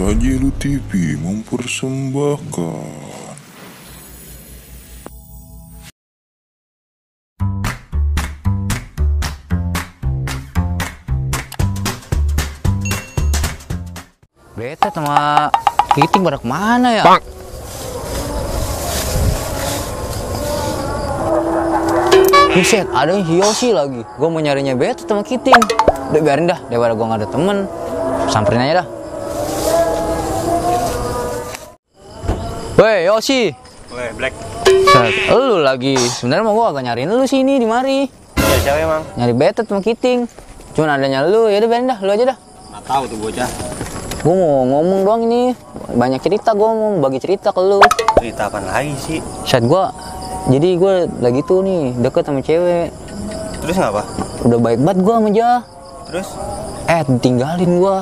Sajilu TV mempersembahkan. Beta sama Kiting pada kemana ya? Bang. Buset, ada yang Yoshi lagi. Gue mau nyarinya Beta sama Kiting. Udah biarin dah, daripada gue gak ada temen. Samperin aja dah. Weh, Yoshi. Weh, Black. Set, lu lagi. Sebenarnya mau gue agak nyariin lu sini di mari. Ya, siapa emang? Nyari Beta sama Kiting. Cuman adanya lu, ya udah biarin dah, lu aja dah. Nggak tahu tuh bocah. Gue mau ngomong doang ini. Banyak cerita, gue mau bagi cerita ke lu. Cerita apaan lagi sih? Saat jadi gue lagi tuh nih deket sama cewek. Terus ngapa? Udah baik banget gue sama dia. Terus? Ditinggalin gue.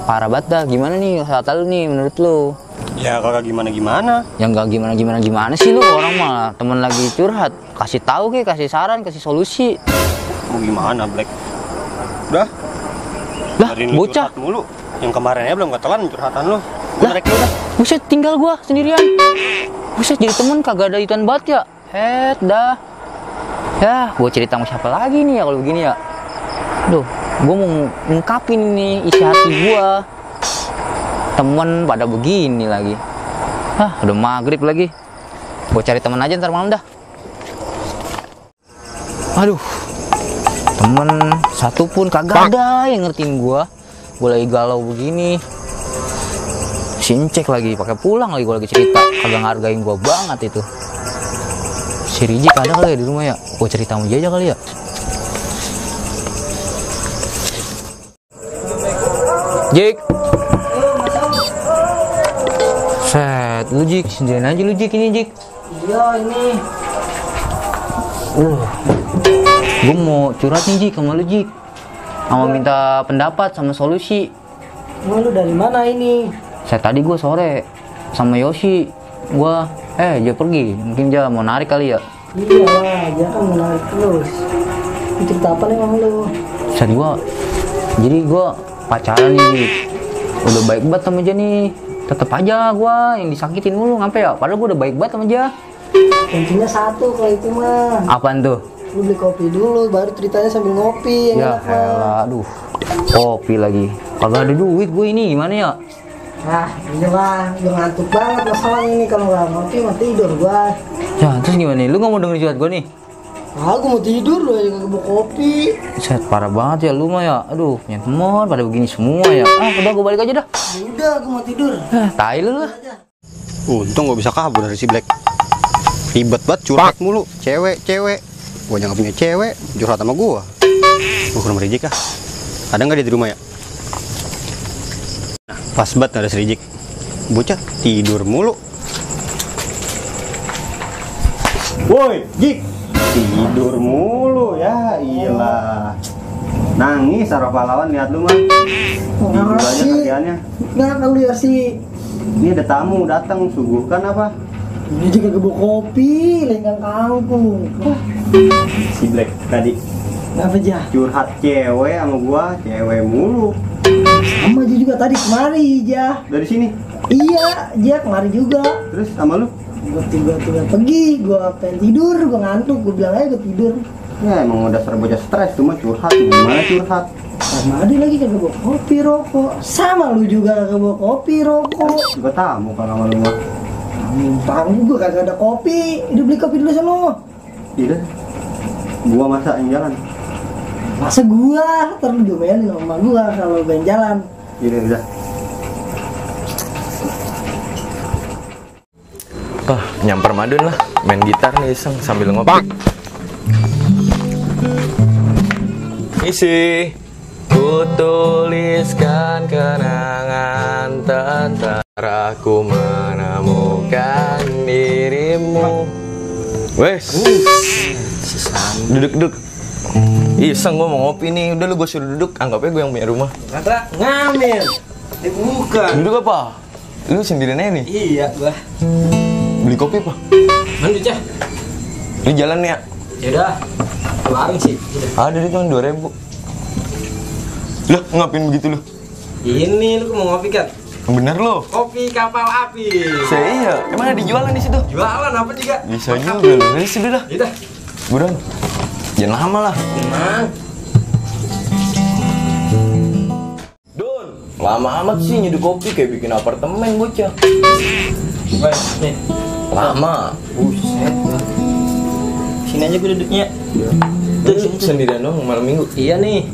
Parah banget dah. Gimana nih saat lu nih menurut lu? Ya kagak gimana-gimana. Yang gak gimana sih lu, orang mah temen lagi curhat. Kasih tahu ke, kasih saran, kasih solusi. Mau gimana, Black? Udah? Lah, Hari ini bocah. curhat mulu. Yang kemarinnya belum ketelan curhatan lu. Lah, buset, tinggal gue sendirian. Buset, jadi temen kagak ada ituan banget ya. Dah. Ya, gue cerita sama siapa lagi nih ya kalau begini ya. Duh, gue mau ngungkapin ini isi hati gue. Temen pada begini lagi. Udah maghrib lagi. Gue cari temen aja ntar malam dah. Aduh, temen satu pun kagak ada yang ngertiin gue. Gue lagi galau begini. Sincek lagi, pakai pulang lagi gue lagi cerita. Kagak ngargain gue banget itu. Si Rijik ada kali ya di rumah ya? Gue cerita sama dia aja kali ya. Jik. Set, lu Jik, sendirian aja lu Jik ini Jik. Iya ini. Gue mau curhat nih Jik sama lu Jik. Sama minta pendapat sama solusi. Emang lu dari mana ini? Saya tadi gue sore sama Yoshi. Dia pergi. Mungkin dia mau narik kali ya. Iya lah, dia kan menarik terus. Ini cerita apa nih emang lu? Jadi gue pacaran nih Jik. Udah baik banget sama dia nih. Tetep aja gue yang disakitin mulu. Ngapa ya? Padahal gue udah baik banget sama dia. Kuncinya satu kalau itu mah. Apaan tuh? Lu beli kopi dulu, baru ceritanya sambil ngopi. Yang Ya enak mah. elah, aduh. Kopi lagi. Kagak ada duit gue ini, gimana ya? Nah, ini lah, udah ngantuk banget masalah ini. Kalau nggak ngopi mah tidur gua. Ya, terus gimana nih? Lu gak mau dengerin curhat gue nih? Aku mau tidur lu aja kagak mau kopi. Set, parah banget ya lu mah ya. Aduh, punya temen pada begini semua ya. Udah gue balik aja dah. Ya udah, aku mau tidur. Tai lu lah. Untung gua bisa kabur dari si Black. Ribet banget curhat mulu. Cewek. Gua nggak punya cewek, curhat sama gua. Gua ke rumah Rijik ah. Ada nggak dia di rumah ya? Nah, pas banget ada si Rijik. Bocah tidur mulu. Woi, Jik. Tidur mulu ya, iyalah. Nangis Sarah pahlawan lihat lu mah. Tidur aja kerjaannya. Nggak kalau ya sih. Ini ada tamu datang, suguhkan apa? Ini juga kagak mau kopi, lenggang kangkung. Si Black tadi Apa aja? curhat cewek sama gua, cewek mulu. Sama dia juga tadi kemari aja. Dari sini. Iya, dia kemari juga. Terus sama lu? Gue tinggal pergi, gue pengen tidur, gue ngantuk, gue bilang aja gue tidur. Ya emang udah bocah stres, cuma curhat, gimana curhat? Sama ada lagi kagak bawa kopi rokok, sama lu juga kagak bawa kopi rokok. Juga tamu kalau sama lu mah. Tahu gue kagak ada kopi, udah beli kopi dulu sana. Iya, gua masa yang jalan. Masa gua, ntar lu domelin sama gua kalau pengen jalan. Iya udah. Nyamper madun lah, main gitar nih iseng sambil ngopi. Isi ku tuliskan kenangan tentara ku menemukan dirimu. Wes, duduk. Iseng gua mau ngopi nih, udah lu gua suruh duduk, anggapnya gua yang punya rumah. Kata ngambil, bukan. Duduk apa? Lu sendirian aja nih? Iya gua. Beli kopi apa? Mandi cah. Lu jalan ya? Yaudah, warung sih. Ada di cuma 2.000. Lah ngapain begitu lu? Ini lu mau ngopi kan? Bener lo. Kopi kapal api. Iya, emang ada dijualan di situ? Jualan apa juga? Bisa juga lo. Dari situ dah. Iya. Buruan. Jangan lama lah. Tenang. Don, lama amat sih nyeduh kopi kayak bikin apartemen bocah. Baik, nih. Lama. Buset. Sini aja gue duduknya. Lu sendirian dong malam minggu. Iya nih.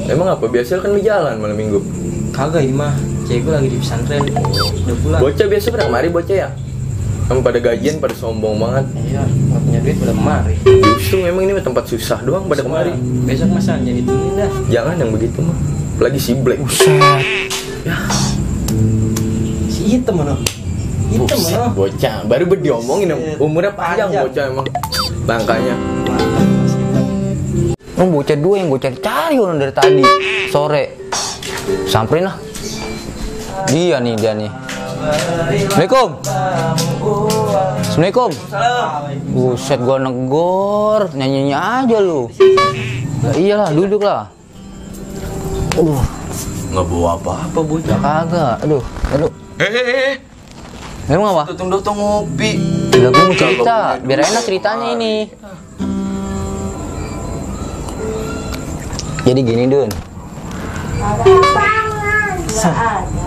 Emang apa biasa kan lu jalan malam minggu? Kagak ini mah. Cewek gue lagi di pesantren. Udah pulang. Bocah biasa pada kemari bocah ya? Kamu pada gajian pada sombong banget. Iya, nggak punya duit udah kemari. Justru memang ini tempat susah doang pada kemari. Besok masa jadi tunin dah. Jangan yang begitu mah. Apalagi si Black. Si hitam mana? Hitam Buset, mana? bocah baru diomongin umurnya panjang bocah emang langkahnya. Bocah dua yang gue cari-cari orang dari tadi sore. Samperin lah. Dia nih. Assalamualaikum. Assalamualaikum. Buset, gua negor, nyanyi aja lu. Lah iyalah, duduk lah. Nggak bawa apa-apa bocah. Kagak. Aduh. Hehehe. Emang apa? Datang ngopi. Udah gua mau cerita, biar enak ceritanya ini. Jadi gini, Dun.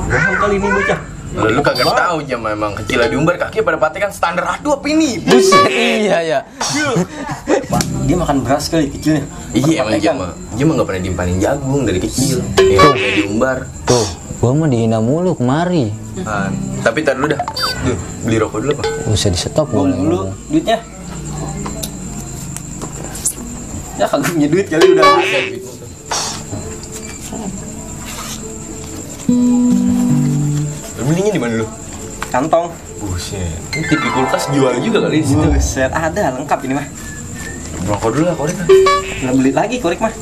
Bohong kali ini bocah. Lu kagak tahu jam memang kecil diumbar kaki pada patikan standar. Aduh apa ini? Buset, iya ya. Dia makan beras kali kecilnya. Iya emang dia mah nggak pernah dimpanin jagung dari kecil. Iya kayak diumbar. Tuh, gua mah dihina mulu kemari. Tapi tar dulu dah. Duh, beli rokok dulu apa? Bisa di stop Bong boleh. dulu duitnya. Ya kagak punya duit kali udah. Ada gitu. Belinya di mana lu? Kantong. Buset. Ini TV kulkas jual juga kali di situ. Buset, ada lengkap ini mah. Rokok dulu lah korek. Nggak beli lagi korek mah.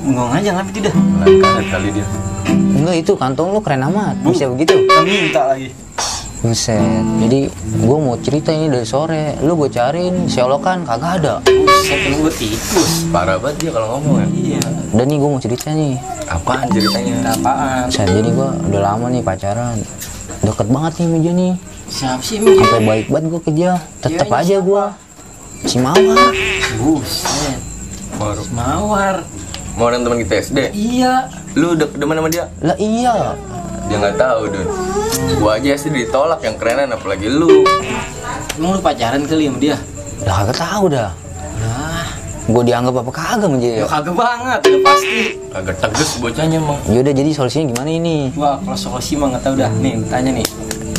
Ngomong aja ngapain tidak? Kaget kali dia. Enggak, itu kantong lu keren amat. Bisa begitu. Minta lagi. Buset. Jadi gua mau cerita ini dari sore. Lu gue cariin seolokan kagak ada. Buset, kan gue tikus. Parah banget dia kalau ngomong ya. Iya. Dan nih gua mau cerita nih. Apaan ceritanya? Apaan? Buset, jadi gua udah lama nih pacaran. Deket banget nih sama dia nih. Siapa sih ini? Sampai baik banget gua ke dia. Tetep Iya, aja gua. Si Mawar. Buset. Baru. Mawar. Mau orang teman kita SD. Iya. Lu udah demen sama dia? Lah iya. Dia nggak tahu Don. Gua aja sih ditolak yang kerenan apalagi lu. Emang lu pacaran kali sama dia? Lah kagak tahu dah. Nah, Gua dianggap apa kagak sama dia. ya kagak banget, udah pasti. Agak tegas bocahnya mah. Yaudah, jadi solusinya gimana ini? Wah, kalau solusi mah nggak tahu dah. Nih, tanya nih,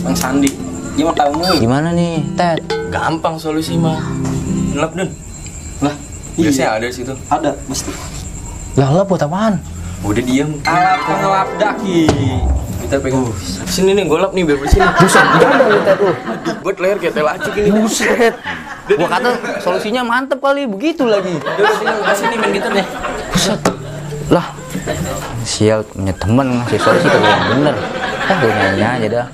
Bang Sandi. Dia mau tahu mulu. Gimana nih, Ted? Gampang solusi mah. Nelap Don. Lah, Biasanya ada di situ. ada pasti. Lah lah buat apaan? Udah diam. Alat pengelap daki. Kita pegang. Sini nih golap nih biar bersih. Buset, jangan lu Ted tuh. Buat leher kayak telacuk ini. Buset. Gua kata solusinya mantep kali, begitu lagi. Sini main gitar deh. Buset. Lah. Sial, punya temen ngasih solusi kagak yang bener. Gue nyanyi aja dah.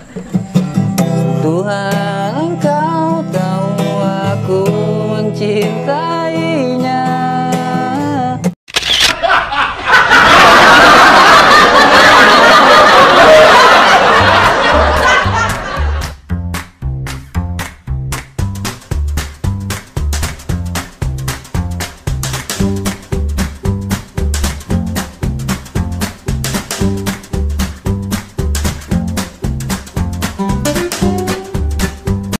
Tuhan, engkau tahu aku mencintai